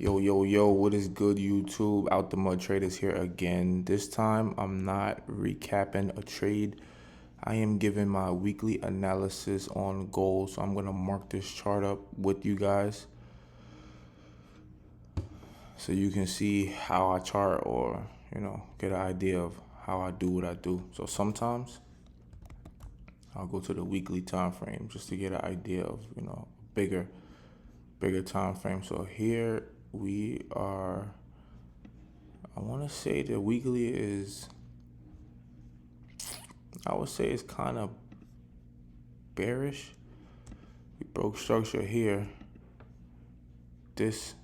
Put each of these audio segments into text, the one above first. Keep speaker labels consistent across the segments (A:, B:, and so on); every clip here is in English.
A: Yo, what is good, YouTube? Out the Mud Traders here again. This time, I'm not recapping a trade. I am giving my weekly analysis on gold. So I'm going to mark this chart up with you guys so you can see how I chart or, get an idea of how I do what I do. So sometimes I'll go to the weekly time frame just to get an idea of, bigger time frame. So here we are. I want to say the weekly is, I would say it's kind of bearish. We broke structure here. This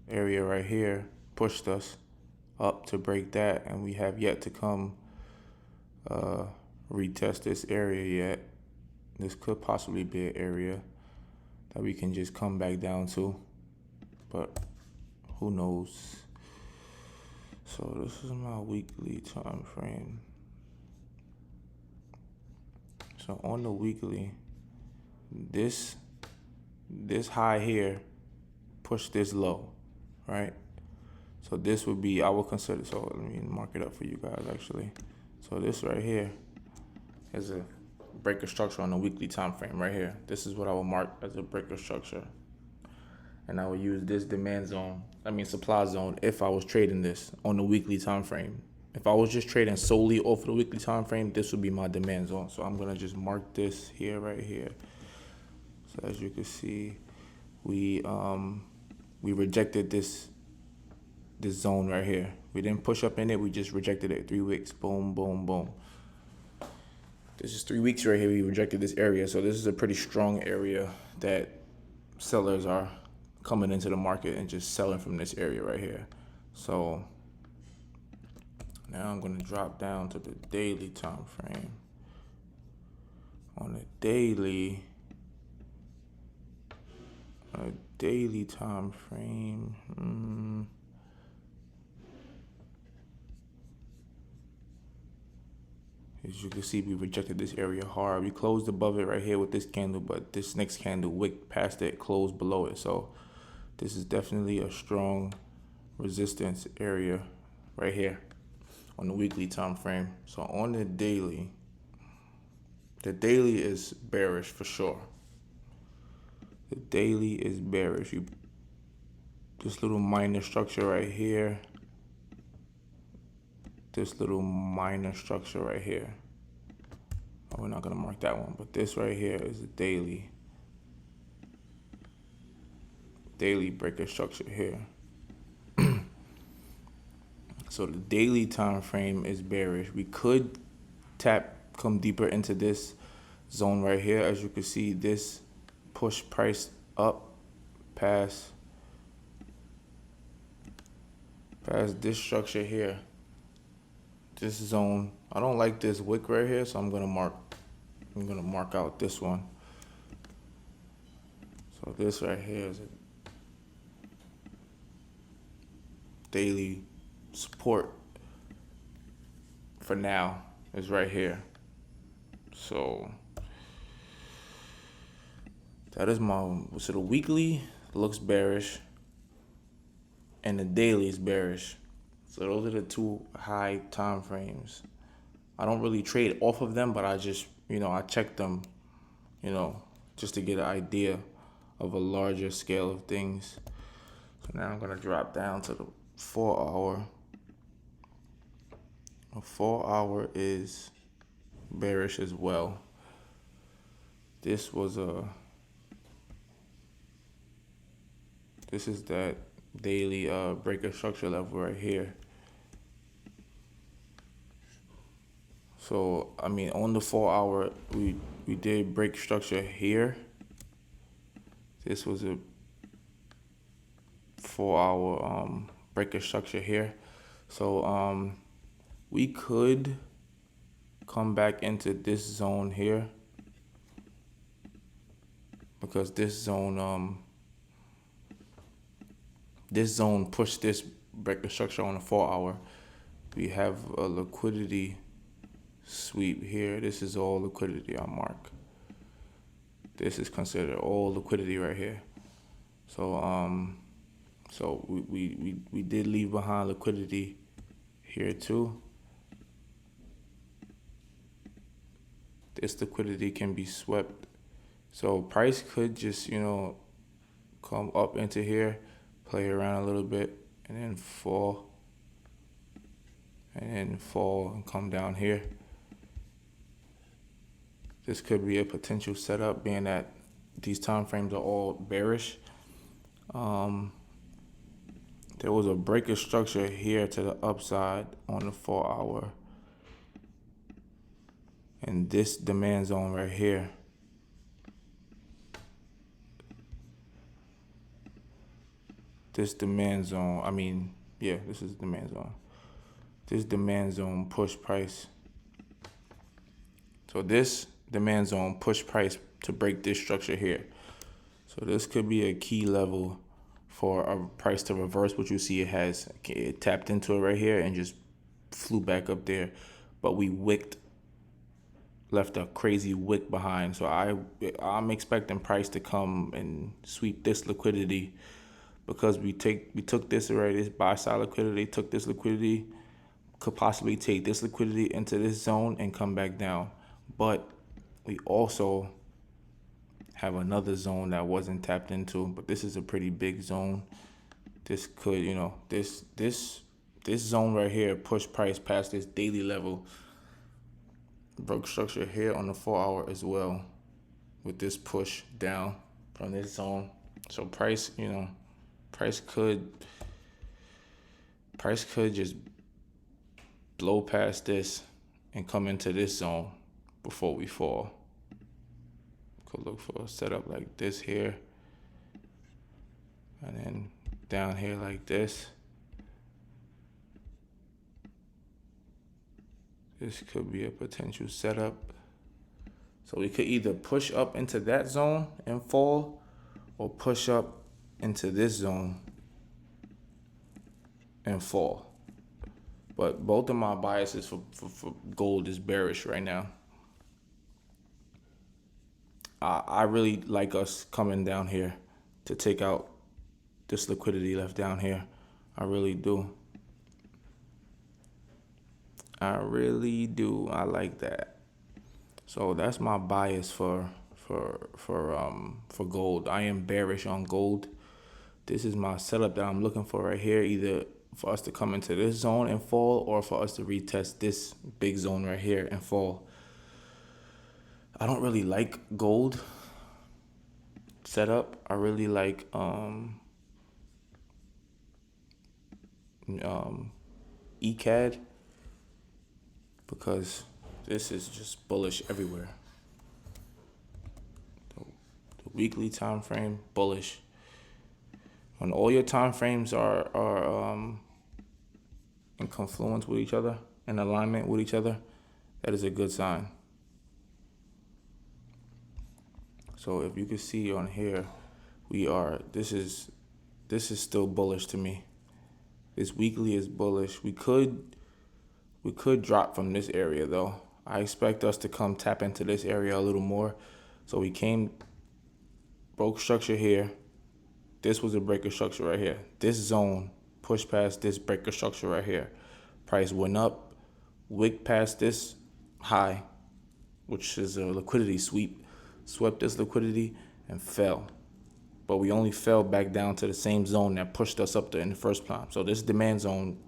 A: area right here pushed us up to break that, and we have yet to come retest this area yet. This could possibly be an area that we can just come back down to, but who knows. So this is my weekly time frame. So on the weekly, this high here pushed this low, right? So this would be, I would consider, so let me mark it up for you guys actually. So this right here is a breaker structure on the weekly time frame right here. This is what I will mark as a breaker structure. And I will use this supply zone if I was trading this on the weekly time frame. If I was just trading solely off of the weekly time frame, this would be my demand zone. So I'm gonna just mark this here, right here. So as you can see, we rejected this zone right here. We didn't push up in it, we just rejected it. 3 weeks, boom, boom, boom. This is 3 weeks right here, we rejected this area. So this is a pretty strong area that sellers are coming into the market and just selling from this area right here. So now I'm going to drop down to the daily time frame. On a daily time frame, as you can see, we rejected this area hard. We closed above it right here with this candle, but this next candle wicked past it, closed below it. So this is definitely a strong resistance area right here on the weekly time frame. So on the daily is bearish for sure. The daily is bearish. This little minor structure right here. This little minor structure right here. Oh, we're not gonna mark that one, but this right here is a daily breaker structure here. So the daily time frame is bearish. We could come deeper into this zone right here. As you can see, this push price up past this structure here. This zone, I don't like this wick right here, so I'm gonna mark out this one. So this right here is a daily support for now, is right here. So that is so the weekly looks bearish and the daily is bearish. So those are the two high time frames. I don't really trade off of them, but I just, I check them, just to get an idea of a larger scale of things. So now I'm gonna drop down to the 4 hour. A 4 hour is bearish as well. This is that daily breaker structure level right here. So on the 4 hour, we did break structure here. This was a 4 hour breaker structure here. So we could come back into this zone here, because this zone pushed this breaker structure on the 4 hour. We have a liquidity sweep here. This is all liquidity on mark. This is considered all liquidity right here. So So we did leave behind liquidity here too. This liquidity can be swept. So price could just, come up into here, play around a little bit, and then fall, and come down here. This could be a potential setup, being that these time frames are all bearish. There was a breaker structure here to the upside on the 4-hour. And this demand zone right here. This demand zone, this is demand zone. This demand zone push price. So this demand zone push price to break this structure here. So this could be a key level for a price to reverse what you see it tapped into it right here and just flew back up there. But we left a crazy wick behind. So I'm expecting price to come and sweep this liquidity, because we took this already, this buy side liquidity, took this liquidity, could possibly take this liquidity into this zone and come back down. But we also have another zone that wasn't tapped into, but this is a pretty big zone. This could, this zone right here push price past this daily level. Broke structure here on the 4-hour as well, with this push down from this zone. So price could just blow past this and come into this zone before we fall. Could look for a setup like this here, and then down here like this. This could be a potential setup. So we could either push up into that zone and fall, or push up into this zone and fall. But both of my biases for gold is bearish right now. I really like us coming down here to take out this liquidity left down here. I really do. I really do. I like that. So that's my bias for gold. I am bearish on gold. This is my setup that I'm looking for right here, either for us to come into this zone and fall, or for us to retest this big zone right here and fall. I don't really like gold setup. I really like ECAD, because this is just bullish everywhere. The weekly time frame, bullish. When all your time frames are in confluence with each other, in alignment with each other, that is a good sign. So if you can see on here, this is still bullish to me. This weekly is bullish. We could drop from this area though. I expect us to come tap into this area a little more. So we broke structure here. This was a breaker structure right here. This zone pushed past this breaker structure right here. Price went up, wicked past this high, which is a liquidity sweep. Swept this liquidity and fell. But we only fell back down to the same zone that pushed us up there in the first time. So this demand zone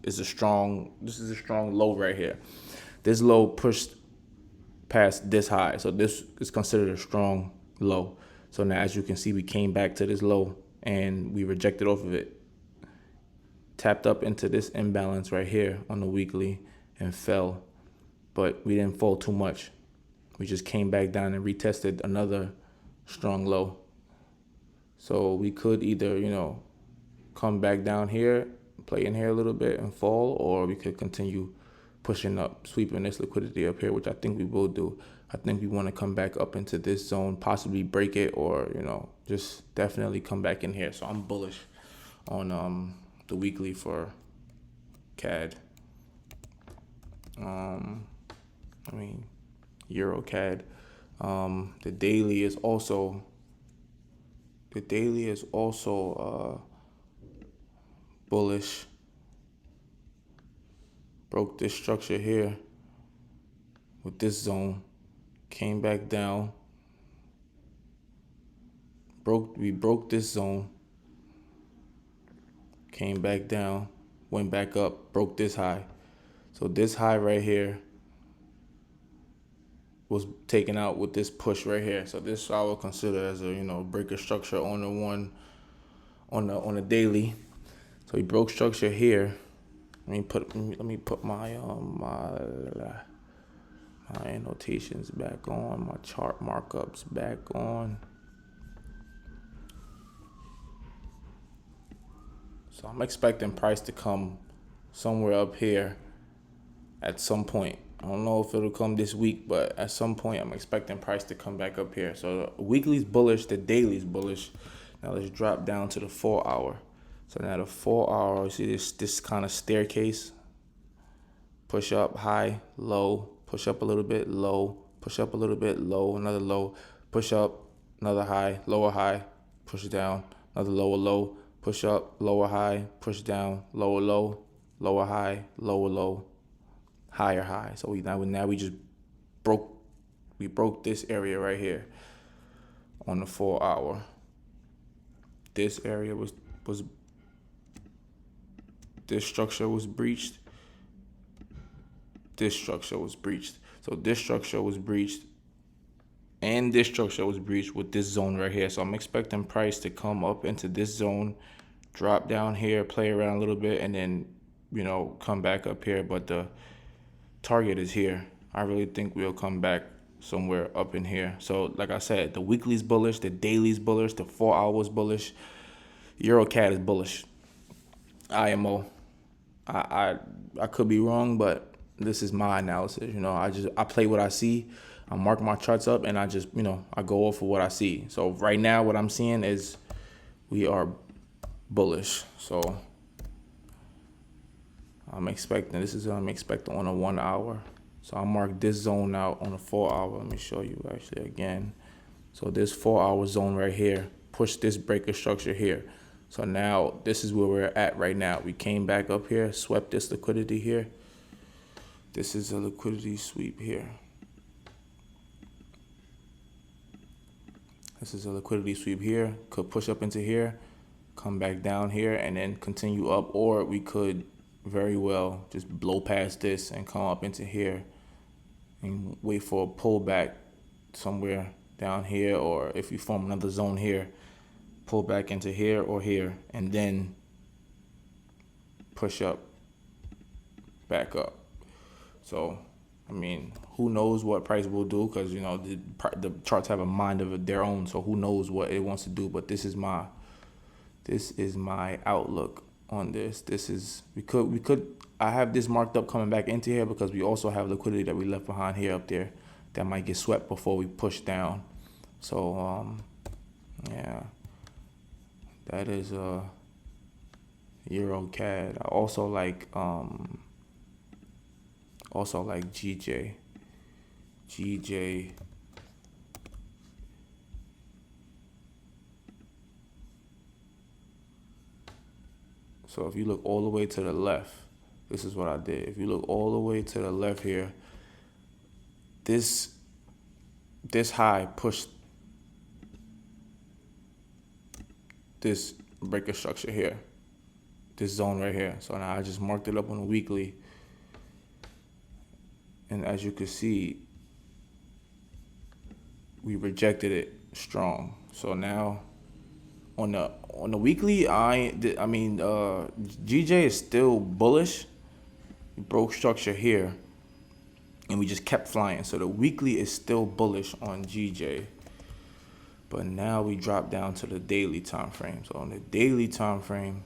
A: is a strong low right here. This low pushed past this high. So this is considered a strong low. So now, as you can see, we came back to this low and we rejected off of it. Tapped up into this imbalance right here on the weekly and fell. But we didn't fall too much. We just came back down and retested another strong low. So we could either, come back down here, play in here a little bit and fall, or we could continue pushing up, sweeping this liquidity up here, which I think we will do. I think we want to come back up into this zone, possibly break it, or, just definitely come back in here. So I'm bullish on the weekly for CAD. Eurocad. The daily is also bullish. Broke this structure here with this zone. Came back down. We broke this zone. Came back down. Went back up. Broke this high. So this high right here was taken out with this push right here. So this I would consider as a breaker structure on the one on the daily. So he broke structure here. Let me put my my annotations back on, my chart markups back on. So I'm expecting price to come somewhere up here at some point. I don't know if it'll come this week, but at some point I'm expecting price to come back up here. So the weekly's bullish, the daily's bullish. Now let's drop down to the 4 hour. So now the 4 hour, you see this kind of staircase. Push up, high, low, push up a little bit, low, push up a little bit, low, another low, push up, another high, lower high, push down, another lower low, push up, lower high, push down, lower low, lower high, lower low, higher high. So we just broke this area right here on the 4 hour. This area was this structure was breached. This structure was breached. So this structure was breached and this structure was breached with this zone right here. So I'm expecting price to come up into this zone, drop down here, play around a little bit, and then come back up here. But the target is here. I really think we'll come back somewhere up in here. So like I said, the weekly's bullish, the daily's bullish, the 4 hours bullish, Eurocad is bullish. IMO, I could be wrong, but this is my analysis. I play what I see. I mark my charts up, and I just I go off of what I see. So right now, what I'm seeing is we are bullish. So I'm expecting I'm expecting on a 1 hour. So I mark this zone out on a 4 hour. Let me show you actually again. So this 4 hour zone right here, push this breaker structure here. So now this is where we're at right now. We came back up here, swept this liquidity here. This is a liquidity sweep here. This is a liquidity sweep here. Could push up into here, come back down here, and then continue up. Or we could very well just blow past this and come up into here and wait for a pullback somewhere down here. Or if we form another zone here, pull back into here or here, and then push up, back up. So, who knows what price will do, because, the charts have a mind of their own. So who knows what it wants to do. But this is my outlook on this. I have this marked up coming back into here because we also have liquidity that we left behind here up there that might get swept before we push down. So, yeah. That is Eurocad. I also like GJ. So if you look all the way to the left, this is what I did. If you look all the way to the left here, this high pushed this breaker structure here, this zone right here. So now I just marked it up on a weekly, and as you can see, we rejected it strong. So now on the weekly, GJ is still bullish. We broke structure here, and we just kept flying. So the weekly is still bullish on GJ. But now we drop down to the daily time frame. So on the daily time frame,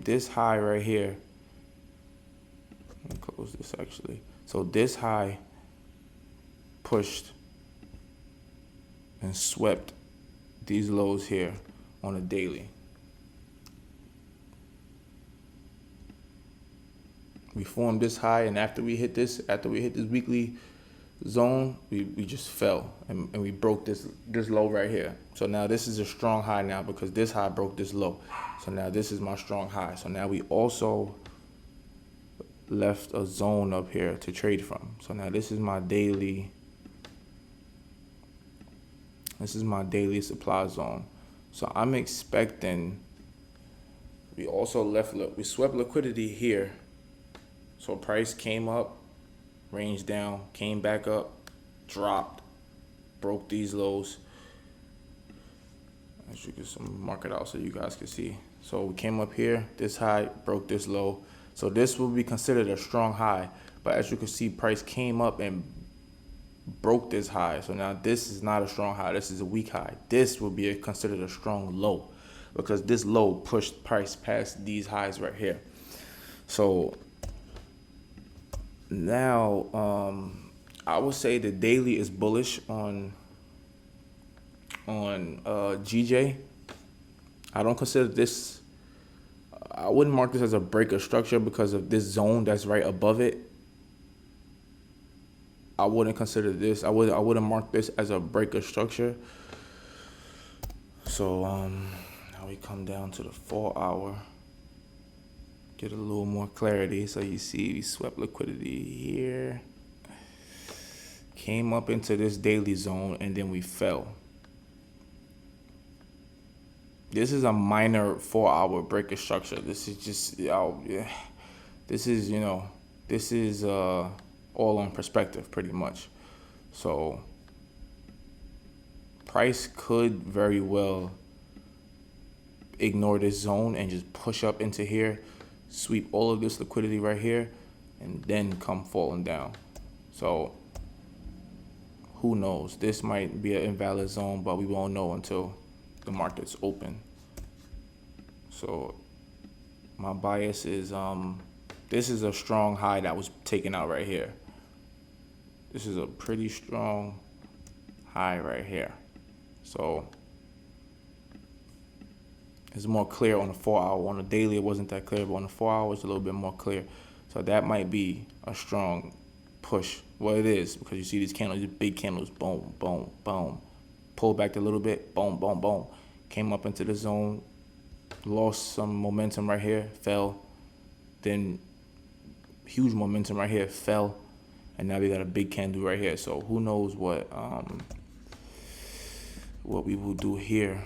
A: this high right here. Let me close this actually. So this high pushed and swept these lows here on a daily. We formed this high, and after we hit this weekly zone, we just fell and we broke this low right here. So now this is a strong high now because this high broke this low. So now this is my strong high. So now we also left a zone up here to trade from. So now this is my daily. This is my daily supply zone. So I'm expecting, we also we swept liquidity here. So price came up, range down, came back up, dropped, broke these lows. As you can mark it out so you guys can see. So we came up here, this high, broke this low. So this will be considered a strong high. But as you can see, price came up and broke this high. So now this is not a strong high, this is a weak high. This will be considered a strong low because this low pushed price past these highs right here. So now I would say the daily is bullish on GJ. I don't consider this, I wouldn't mark this as a break of structure because of this zone that's right above it. I wouldn't consider this, I wouldn't mark this as a break of structure. So now we come down to the 4 hour, get a little more clarity. So you see we swept liquidity here, came up into this daily zone, and then we fell. This is a minor 4 hour break of structure. This is just, this is, this is all on perspective pretty much. So price could very well ignore this zone and just push up into here, sweep all of this liquidity right here, and then come falling down. So who knows? This might be an invalid zone, but we won't know until the market's open. So my bias is this is a strong high that was taken out right here. This is a pretty strong high right here. So it's more clear on the 4 hour. On the daily it wasn't that clear, but on the 4 hour it's a little bit more clear. So that might be a strong push. Well, it is, because you see these candles, these big candles, boom, boom, boom. Pull back a little bit, boom, boom, boom. Came up into the zone, lost some momentum right here, fell. Then huge momentum right here, fell. And now we got a big candle right here. So who knows what we will do here.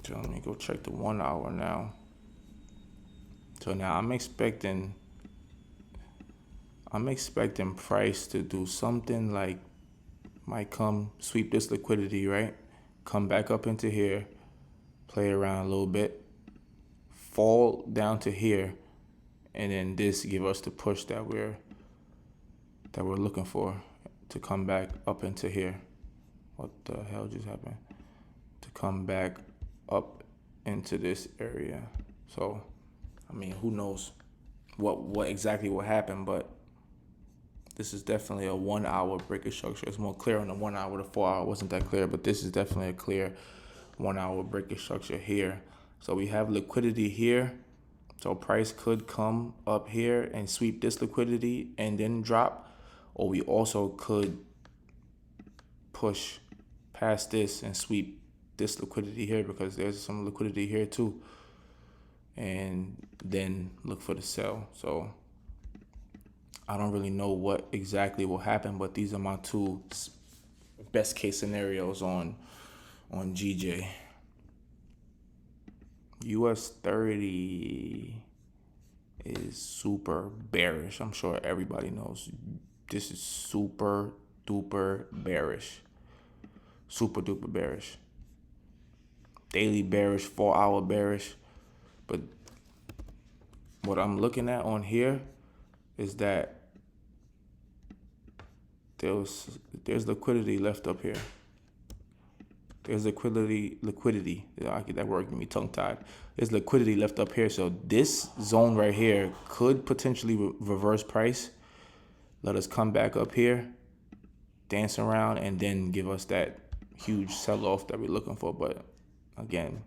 A: So let me go check the 1 hour now. So now I'm expecting price to do something like, might come sweep this liquidity, right? Come back up into here, play around a little bit, fall down to here, and then this give us the push that we're looking for to come back up into here. What the hell just happened? To come back up into this area. So I mean, who knows what exactly will happen, but this is definitely a 1 hour break structure. It's more clear on the 1 hour. The 4 hour wasn't that clear, but this is definitely a clear 1 hour break structure here. So we have liquidity here. So price could come up here and sweep this liquidity and then drop, or we also could push past this and sweep this liquidity here, because there's some liquidity here too, and then look for the sell. So I don't really know what exactly will happen, but these are my two best case scenarios on GJ. US30 is super bearish. I'm sure everybody knows this is super duper bearish. Super duper bearish. Daily bearish, 4 hour bearish. But what I'm looking at on here is that there's liquidity left up here. There's liquidity. I get that word, get me tongue tied. There's liquidity left up here. So this zone right here could potentially reverse price. Let us come back up here, dance around, and then give us that huge sell-off that we're looking for. But again,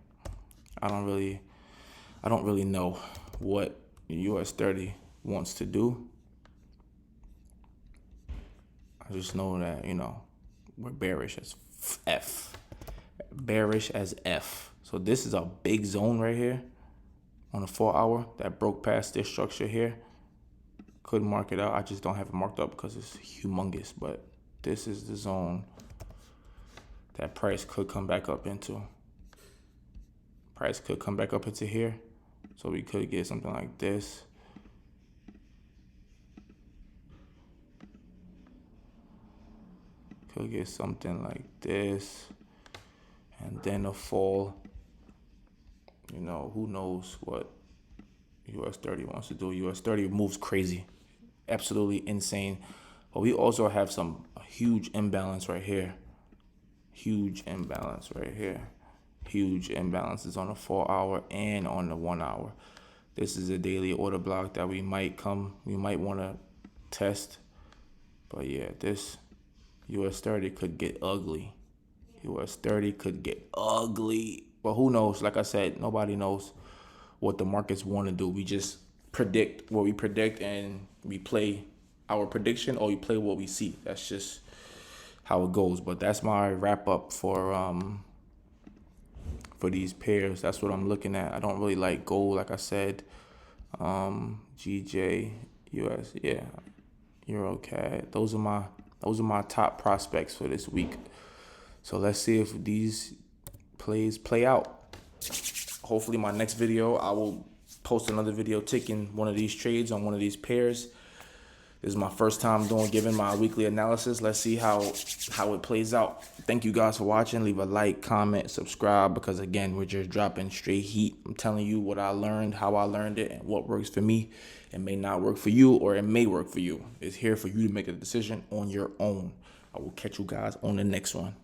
A: I don't really know what US30 wants to do. I I just know that, you know, we're bearish as F. Bearish as F. So this is a big zone right here on a 4 hour that broke past this structure here. Could mark it out. I just don't have it marked up because it's humongous, but this is the zone that price could come back up into. Price could come back up into here. So we could get something like this. Could get something like this. And then a fall. You know, who knows what US30 wants to do. US30 moves crazy. Absolutely insane. But we also have some huge imbalance right here. Huge imbalance right here. Huge imbalances on the 4 hour and on the 1 hour. This is a daily order block that we might want to test. But yeah, this US30 could get ugly. US30 could get ugly. But who knows? Like I said, nobody knows what the markets want to do. We just predict what we predict, and we play our prediction, or we play what we see. That's just how it goes. But that's my wrap up for these pairs. That's what I'm looking at. I don't really like gold, like I said. GJ, US, yeah, Eurocad. Those are my top prospects for this week. So let's see if these plays play out. Hopefully my next video, I will post another video taking one of these trades on one of these pairs. This is my first time giving my weekly analysis. Let's see how it plays out. Thank you guys for watching. Leave a like, comment, subscribe, because again, we're just dropping straight heat. I'm telling you what I learned, how I learned it, and what works for me. It may not work for you, or it may work for you. It's here for you to make a decision on your own. I will catch you guys on the next one.